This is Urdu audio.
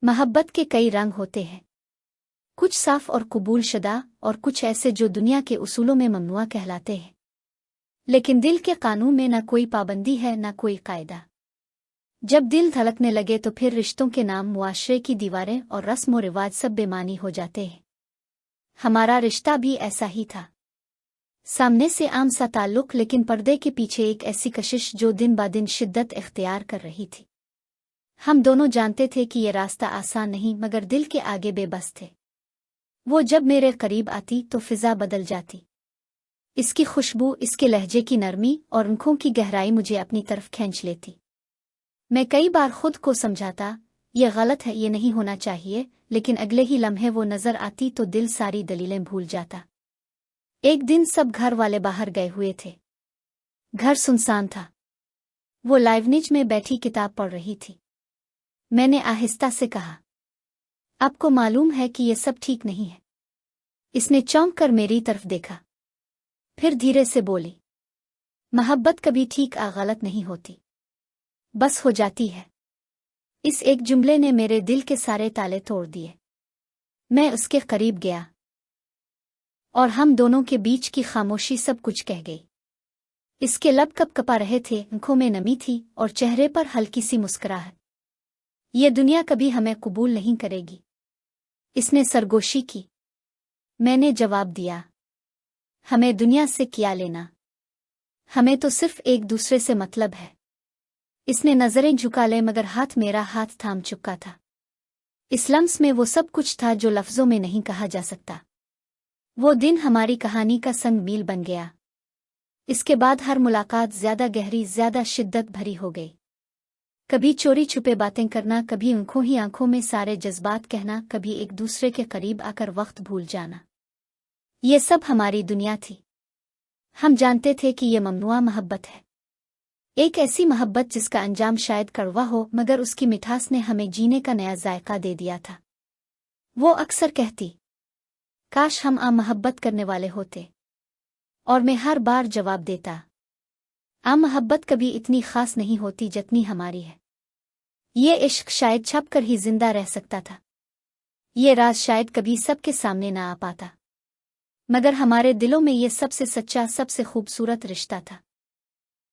محبت کے کئی رنگ ہوتے ہیں، کچھ صاف اور قبول شدہ اور کچھ ایسے جو دنیا کے اصولوں میں ممنوع کہلاتے ہیں۔ لیکن دل کے قانون میں نہ کوئی پابندی ہے نہ کوئی قاعدہ۔ جب دل دھڑکنے لگے تو پھر رشتوں کے نام، معاشرے کی دیواریں اور رسم و رواج سب بے معنی ہو جاتے ہیں۔ ہمارا رشتہ بھی ایسا ہی تھا، سامنے سے عام سا تعلق، لیکن پردے کے پیچھے ایک ایسی کشش جو دن با دن شدت اختیار کر رہی تھی۔ ہم دونوں جانتے تھے کہ یہ راستہ آسان نہیں، مگر دل کے آگے بے بس تھے۔ وہ جب میرے قریب آتی تو فضا بدل جاتی، اس کی خوشبو، اس کے لہجے کی نرمی اور آنکھوں کی گہرائی مجھے اپنی طرف کھینچ لیتی۔ میں کئی بار خود کو سمجھاتا، یہ غلط ہے، یہ نہیں ہونا چاہیے، لیکن اگلے ہی لمحے وہ نظر آتی تو دل ساری دلیلیں بھول جاتا۔ ایک دن سب گھر والے باہر گئے ہوئے تھے، گھر سنسان تھا۔ وہ لائیونج میں بیٹھی کتاب پڑھ رہی تھی۔ میں نے آہستہ سے کہا، آپ کو معلوم ہے کہ یہ سب ٹھیک نہیں ہے؟ اس نے چونک کر میری طرف دیکھا، پھر دھیرے سے بولی، محبت کبھی ٹھیک غلط نہیں ہوتی، بس ہو جاتی ہے۔ اس ایک جملے نے میرے دل کے سارے تالے توڑ دیے۔ میں اس کے قریب گیا اور ہم دونوں کے بیچ کی خاموشی سب کچھ کہہ گئی۔ اس کے لب کپ کپا رہے تھے، آنکھوں میں نمی تھی اور چہرے پر ہلکی سی مسکراہٹ۔ یہ دنیا کبھی ہمیں قبول نہیں کرے گی، اس نے سرگوشی کی۔ میں نے جواب دیا، ہمیں دنیا سے کیا لینا، ہمیں تو صرف ایک دوسرے سے مطلب ہے۔ اس نے نظریں جھکا لے مگر ہاتھ میرا ہاتھ تھام چکا تھا۔ اس لمس میں وہ سب کچھ تھا جو لفظوں میں نہیں کہا جا سکتا۔ وہ دن ہماری کہانی کا سنگ میل بن گیا۔ اس کے بعد ہر ملاقات زیادہ گہری، زیادہ شدت بھری ہو گئی۔ کبھی چوری چھپے باتیں کرنا، کبھی آنکھوں ہی آنکھوں میں سارے جذبات کہنا، کبھی ایک دوسرے کے قریب آ کر وقت بھول جانا۔ یہ سب ہماری دنیا تھی۔ ہم جانتے تھے کہ یہ ممنوع محبت ہے، ایک ایسی محبت جس کا انجام شاید کڑوا ہو، مگر اس کی مٹھاس نے ہمیں جینے کا نیا ذائقہ دے دیا تھا۔ وہ اکثر کہتی، کاش ہم عام محبت کرنے والے ہوتے، اور میں ہر بار جواب دیتا، عام محبت کبھی اتنی خاص نہیں ہوتی جتنی ہماری ہے۔ یہ عشق شاید چھپ کر ہی زندہ رہ سکتا تھا، یہ راز شاید کبھی سب کے سامنے نہ آ پاتا، مگر ہمارے دلوں میں یہ سب سے سچا، سب سے خوبصورت رشتہ تھا۔